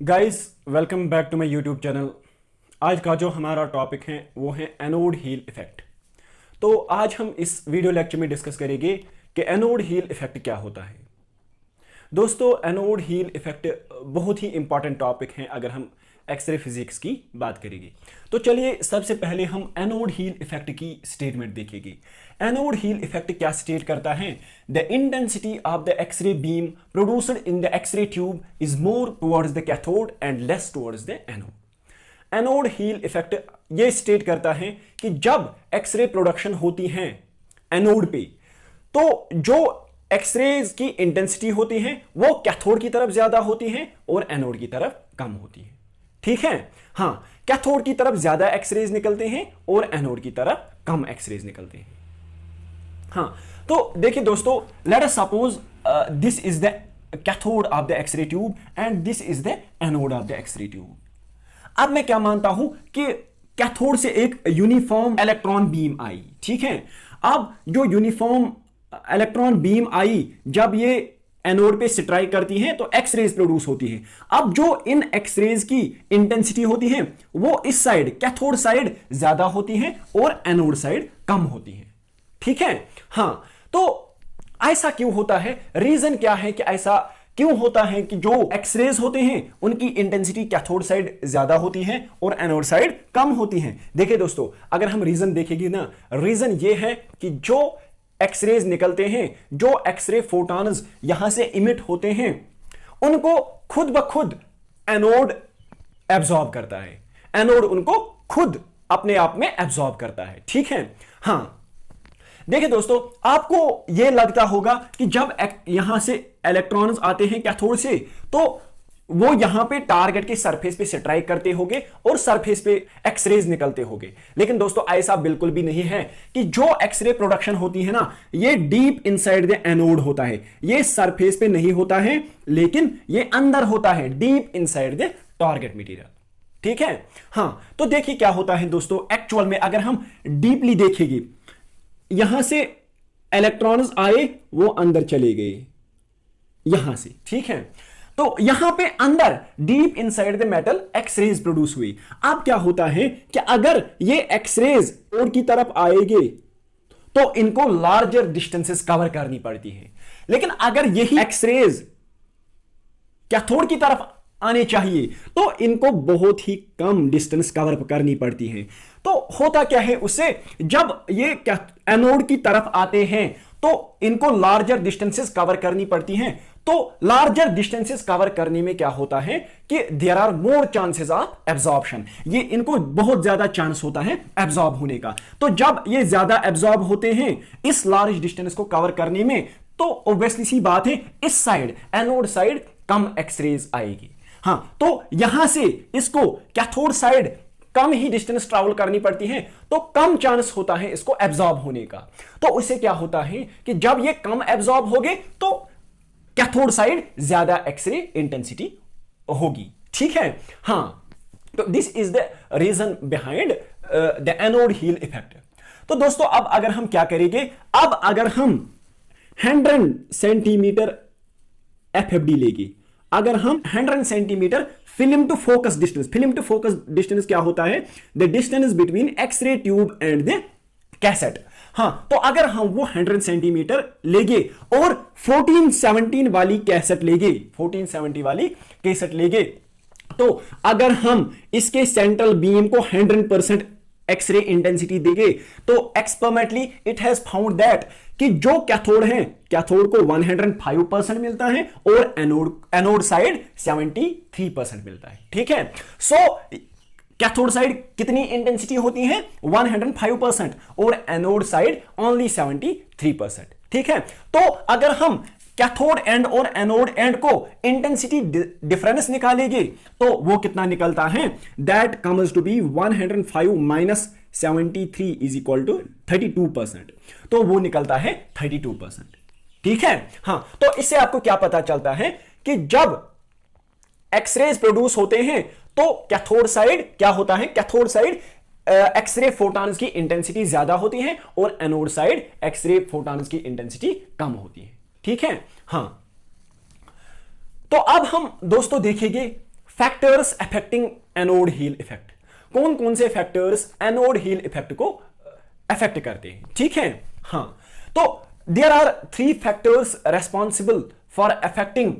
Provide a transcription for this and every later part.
Guys welcome back to my YouTube channel. आज का जो हमारा टॉपिक है वो है एनोड हील इफेक्ट। तो आज हम इस वीडियो लेक्चर में डिस्कस करेंगे कि एनोड हील इफेक्ट क्या होता है। दोस्तों, एनोड हील इफेक्ट बहुत ही इंपॉर्टेंट टॉपिक है अगर हम एक्सरे फिजिक्स की बात करेंगे। तो चलिए सबसे पहले हम एनोड हील इफेक्ट की स्टेटमेंट देखेंगे। एनोड हील इफेक्ट क्या स्टेट करता है? The intensity of the X-ray beam produced in the X-ray tube is more towards the cathode and less towards the anode. Anode heel effect ये state करता है कि जब एक्सरे प्रोडक्शन होती है एनोड पे, तो जो एक्सरेज की इंटेंसिटी होती है वो कैथोड की तरफ ज्यादा होती है और एनोड की तरफ कम होती है। ठीक है, हाँ, कैथोड की तरफ ज्यादा एक्सरेज निकलते हैं और एनोड की तरफ कम एक्सरेज निकलते हैं। हाँ, तो देखिए दोस्तों, let us suppose this is the cathode of the X-ray tube and this is the anode of the X-ray tube. अब मैं क्या मानता हूं कि कैथोड से एक यूनिफॉर्म इलेक्ट्रॉन बीम आई। ठीक है, अब जो यूनिफॉर्म इलेक्ट्रॉन बीम आई, जब ये एनोड पे स्ट्राइक करती है तो एक्स रेज प्रोड्यूस होती है। अब जो इन एक्स रेज की इंटेंसिटी होती है वो इस साइड कैथोड साइड ज्यादा होती है और एनोड साइड कम होती है। ठीक है, हाँ, तो ऐसा क्यों होता है? रीजन क्या है कि ऐसा क्यों होता है कि जो एक्सरेज होते हैं उनकी इंटेंसिटी कैथोड साइड ज्यादा होती है और एनोड साइड कम होती है? देखिए दोस्तों, अगर हम रीजन देखेंगे ना, रीजन ये है कि जो एक्सरेज निकलते हैं, जो एक्सरे फोटॉन्स यहां से इमिट होते हैं, उनको खुद ब खुद एनोड एब्जॉर्ब करता है। एनोड उनको खुद अपने आप में एब्जॉर्ब करता है। ठीक है, हाँ, देखिए दोस्तों, आपको यह लगता होगा कि जब यहां से इलेक्ट्रॉन्स आते हैं कैथोड से, तो वो यहां पे टारगेट के सरफेस पे स्ट्राइक करते होंगे और सरफेस पे एक्सरेज निकलते होंगे। लेकिन दोस्तों, ऐसा बिल्कुल भी नहीं है कि जो एक्सरे प्रोडक्शन होती है ना, ये डीप इनसाइड द एनोड होता है। ये सरफेस पे नहीं होता है, लेकिन ये अंदर होता है, deep inside the target material. ठीक है, हाँ, तो देखिए क्या होता है दोस्तों, एक्चुअल में अगर हम डीपली देखेंगे, यहां से इलेक्ट्रॉन्स आए, वो अंदर चले गए यहां से। ठीक है, तो यहां पे अंदर deep inside the metal X-rays produce हुई। अब क्या होता है कि अगर ये एक्सरेज और की तरफ आएंगे तो इनको लार्जर डिस्टेंसेस कवर करनी पड़ती है। लेकिन अगर यही एक्सरेज कैथोड की तरफ आने चाहिए तो इनको बहुत ही कम डिस्टेंस कवर करनी पड़ती है। तो होता क्या है उससे, जब ये एनोड की तरफ आते हैं तो इनको लार्जर डिस्टेंसेस कवर करनी पड़ती हैं। तो लार्जर डिस्टेंसेस कवर करने में क्या होता है कि there are more chances of absorption. ये इनको बहुत ज्यादा चांस होता है एब्जॉर्ब होने का। तो जब ये ज्यादा एब्जॉर्ब होते हैं इस लार्ज डिस्टेंस को कवर करने में, तो ऑब्वियसली सी बात है इस साइड एनोड साइड कम एक्सरेज आएगी। हाँ, तो यहां से इसको कैथोड साइड कम ही डिस्टेंस ट्रैवल करनी पड़ती है, तो कम चांस होता है इसको एब्जॉर्ब होने का। तो उससे क्या होता है कि जब ये कम एब्जॉर्ब होगे तो कैथोड साइड ज्यादा एक्सरे इंटेंसिटी होगी। ठीक है, हाँ, तो this is the reason behind the anode heel effect. तो दोस्तों, अब अगर हम क्या करेंगे, अब अगर हम 100 सेंटीमीटर एफएफडी लेंगे, अगर हम 100 centimetre film to focus distance क्या होता है? The distance between X-ray tube and the cassette. हाँ, तो अगर हम वो 100 सेंटीमीटर लेंगे और 1470 वाली कैसेट लेंगे, 1470 वाली कैसेट लेंगे, तो अगर हम इसके सेंट्रल बीम को 100% एक्सरे इंटेंसिटी देंगे, तो experimentally it has found that कि जो कैथोड है, कैथोड को 105% मिलता है और एनोड साइड 73% मिलता है। ठीक है, सो कैथोड साइड कितनी इंटेंसिटी होती है? 105% और एनोड साइड ओनली 73%। ठीक है, तो अगर हम कैथोड एंड और एनोड एंड को इंटेंसिटी डिफरेंस निकालेंगे तो वो कितना निकलता है? That comes to be 105 minus 73 is equal to 32%। तो वो निकलता है 32%। ठीक है, हाँ, तो इससे आपको क्या पता चलता है कि जब एक्सरेज प्रोड्यूस होते हैं तो कैथोड साइड क्या होता है? कैथोड साइड एक्सरे फोटॉन्स की इंटेंसिटी ज्यादा होती है और एनोड साइड एक्सरे फोटॉन्स की इंटेंसिटी कम होती है। ठीक है, हाँ, तो अब हम दोस्तों देखेंगे factors affecting anode heel effect. कौन कौन से फैक्टर्स एनोड हील इफेक्ट को अफेक्ट करते हैं, ठीक है। हाँ, तो there are 3 factors responsible for affecting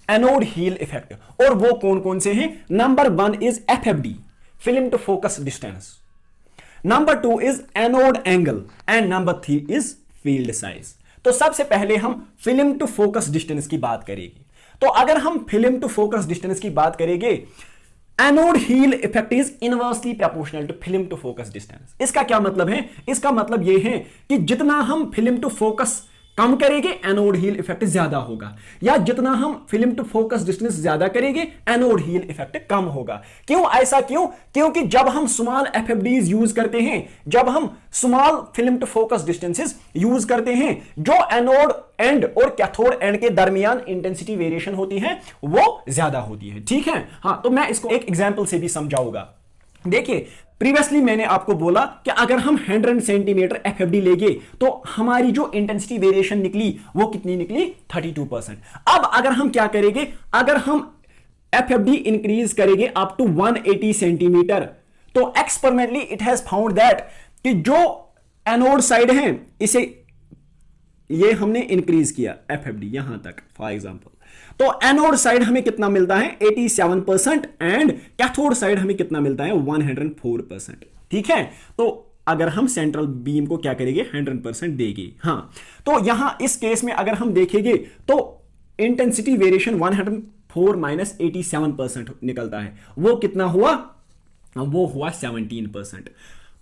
anode heel effect, और वो कौन कौन से हैं? Number 1 is FFD, film to focus distance, number 2 is anode angle, and number 3 is field size. तो सबसे पहले हम फिल्म टू फोकस डिस्टेंस की बात करेंगे। तो अगर हम फिल्म टू फोकस डिस्टेंस की बात करेंगे, anode heel effect is inversely proportional to film to focus distance. इसका क्या मतलब है? इसका मतलब यह है कि जितना हम फिल्म टू फोकस कम करेंगे एनोड हील इफेक्ट ज्यादा होगा, या जितना हम फिल्म टू फोकस डिस्टेंस ज्यादा करेंगे एनोड हील इफेक्ट कम होगा। क्यों ऐसा? क्योंकि जब हम स्मॉल एफएफडीज यूज करते हैं, जब हम small film to focus distances use करते हैं, जो एनोड एंड और कैथोड एंड के दरमियान इंटेंसिटी वेरिएशन होती है वो ज्यादा होती है, ठीक है। हाँ, तो मैं इसको एक एग्जांपल से भी समझाऊंगा। देखिए, प्रीवियसली मैंने आपको बोला कि अगर हम 100 सेंटीमीटर एफएफडी लेंगे तो हमारी जो इंटेंसिटी वेरिएशन निकली वो कितनी निकली? 32%। अब अगर हम क्या करेंगे, अगर हम एफएफडी इंक्रीज करेंगे अप टू 180 सेंटीमीटर, तो experimentally it has found that कि जो एनोड साइड है, इसे ये हमने इंक्रीज किया एफएफडी यहां तक फॉर एग्जांपल, तो एनोड साइड हमें कितना मिलता है? 87%, एंड कैथोड साइड हमें कितना मिलता है? 104%, ठीक है। तो अगर हम सेंट्रल बीम को क्या करेंगे? 100% देंगे। हाँ, तो यहां इस केस में अगर हम देखेंगे तो इंटेंसिटी वेरिएशन 104 माइनस 87% निकलता है। वो कितना हुआ? वो हुआ 17%।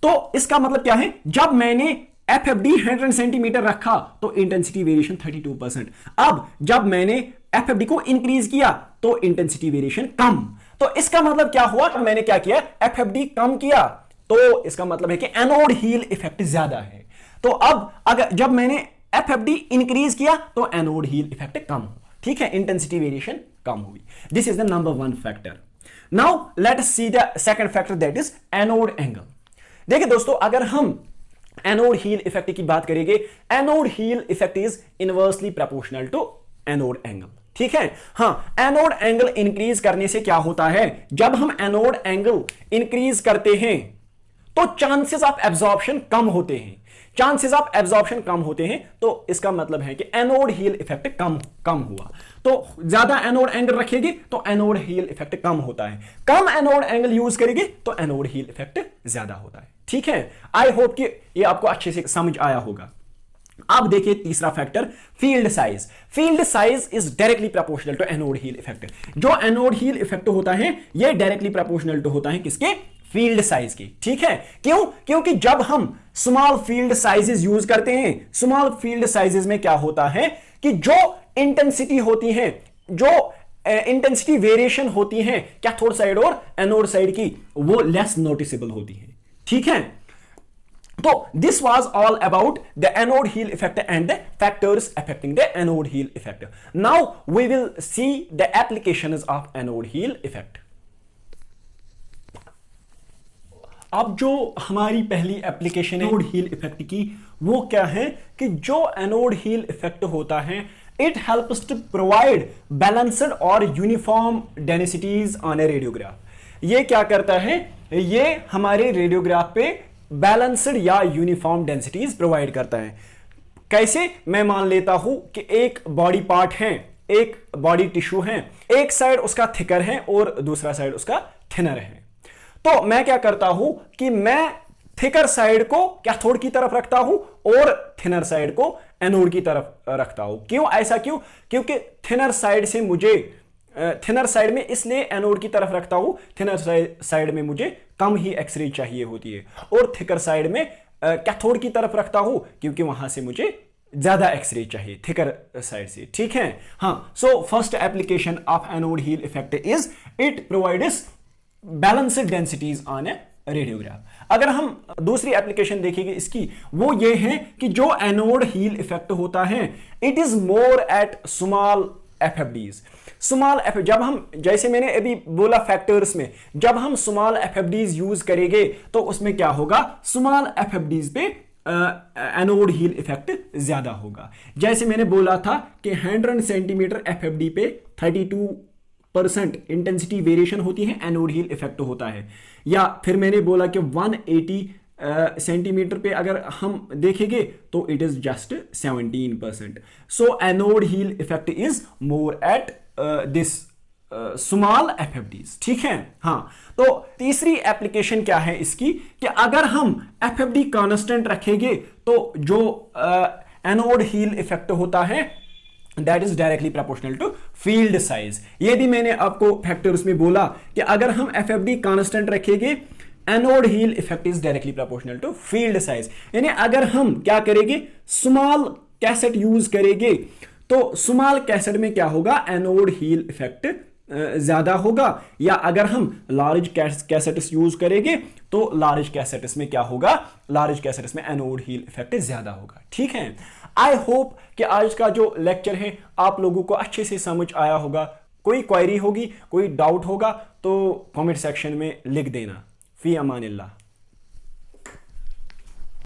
तो इसका मतलब क्या है? जब मैंने एफएफडी 100 सेंटीमीटर रखा तो इंटेंसिटी वेरिएशन 32%। अब जब मैंने एफएफडी को इंक्रीज किया तो इंटेंसिटी वेरिएशन कम। तो इसका मतलब क्या हुआ? मैंने क्या किया? एफएफडी कम किया, तो इसका मतलब है कि एनोड हील इफेक्ट ज्यादा है। तो अब अगर जब मैंने एफएफडी इंक्रीज किया तो एनोड हील इफेक्ट कम हुआ, ठीक है, इंटेंसिटी वेरिएशन कम हुई। This is the number 1 factor. Now let us see the second factor, that is anode angle. देखिए दोस्तों, अगर हम एनोड हील इफेक्ट की बात करेंगे, anode heel effect is inversely proportional to anode angle, ठीक है। हाँ, एनोड एंगल इंक्रीज करने से क्या होता है? जब हम एनोड एंगल इंक्रीज करते हैं तो चांसेस ऑफ एब्जॉर्प्शन कम होते हैं। चांसेस ऑफ एब्जॉर्प्शन कम होते हैं तो इसका मतलब है कि एनोड हील इफेक्ट कम हुआ। तो ज्यादा एनोड एंगल रखेगी तो एनोड हील इफेक्ट कम होता है, कम एनोड एंगल यूज करेगी तो एनोड हील इफेक्ट ज्यादा होता है, ठीक है। आई होप कि ये आपको अच्छे से समझ आया होगा। अब देखिए तीसरा factor, field size. Field size is directly proportional to anode heel effect. जो एनोड हील इफेक्ट होता है ये डायरेक्टली प्रोपोर्शनल टू होता है किसके? फील्ड साइज की, ठीक है। क्यों? क्योंकि जब हम स्मॉल फील्ड साइजेस यूज करते हैं, स्मॉल फील्ड साइजेस में क्या होता है कि जो इंटेंसिटी होती है, जो इंटेंसिटी वेरिएशन होती है कैथोड साइड और एनोड साइड की, वो लेस नोटिसेबल होती है, ठीक है। तो this was all about the anode heel effect and the factors affecting the anode heel effect. Now we will see the applications of anode heel effect. अब जो हमारी पहली एप्लीकेशन है एनोड हील इफेक्ट की, वो क्या है कि जो एनोड हील इफेक्ट होता है, it helps to provide balanced और uniform densities on a radiograph. ये क्या करता है? ये हमारे रेडियोग्राफ पे बैलेंस्ड या यूनिफॉर्म डेंसिटीज प्रोवाइड करता है। कैसे? मैं मान लेता हूं कि एक बॉडी पार्ट है, एक बॉडी टिश्यू है, एक साइड उसका थिकर है और दूसरा साइड उसका थिनर है। तो मैं क्या करता हूं कि मैं थिकर साइड को कैथोड की तरफ रखता हूं और थिनर साइड को एनोड की तरफ रखता हूं। क्यों ऐसा? क्योंकि थिनर साइड से मुझे थिनर साइड में इसलिए एनोड की तरफ रखता हूं, थिनर साइड में मुझे कम ही एक्सरे चाहिए होती है, और थिकर साइड में कैथोड की तरफ रखता हूं क्योंकि वहां से मुझे ज्यादा एक्सरे चाहिए थिकर साइड से, ठीक है। हाँ, so first application of anode heel effect is it provides balanced densities on a radiograph. अगर हम दूसरी एप्लीकेशन देखेंगे इसकी, वो ये है कि जो एनोड हील इफेक्ट होता है, it is more at small FFDs. Small F, जब हम, जैसे मैंने अभी बोला फैक्टर्स में, जब हम स्मॉल एफएफडीज यूज करेंगे तो उसमें क्या होगा? स्मॉल एफएफडीज पे एनोड हील इफेक्ट ज्यादा होगा। जैसे मैंने बोला था कि 100 सेंटीमीटर एफएफडी पे 32 परसेंट इंटेंसिटी वेरिएशन होती है, एनोड हील इफेक्ट होता है। या फिर मैंने बोला कि 180 सेंटीमीटर पे अगर हम देखेंगे तो it is just 17%। So anode heel effect is more at this small FFDs, ठीक है। हाँ, तो तीसरी एप्लीकेशन क्या है इसकी कि अगर हम एफएफडी कांस्टेंट रखेंगे तो जो एनोड हील इफेक्ट होता है that is directly proportional to field size. ये भी मैंने आपको फैक्टर्स में बोला कि अगर हम एफएफडी कांस्टेंट रखेंगे anode heel effect is directly proportional to field size. यानी अगर हम क्या करेंगे, स्मॉल कैसेट यूज करेंगे तो स्मॉल कैसेट में क्या होगा, एनोड हील इफेक्ट ज्यादा होगा। या अगर हम लार्ज कैसेट्स यूज करेंगे तो लार्ज कैसेट्स में क्या होगा, लार्ज कैसेट्स में एनोड हील इफेक्ट ज्यादा होगा, ठीक है। आई होप कि आज का जो लेक्चर है आप लोगों को अच्छे से समझ आया होगा। कोई क्वेरी होगी, कोई डाउट होगा तो कमेंट सेक्शन में लिख देना। फी अमानिल्लाह।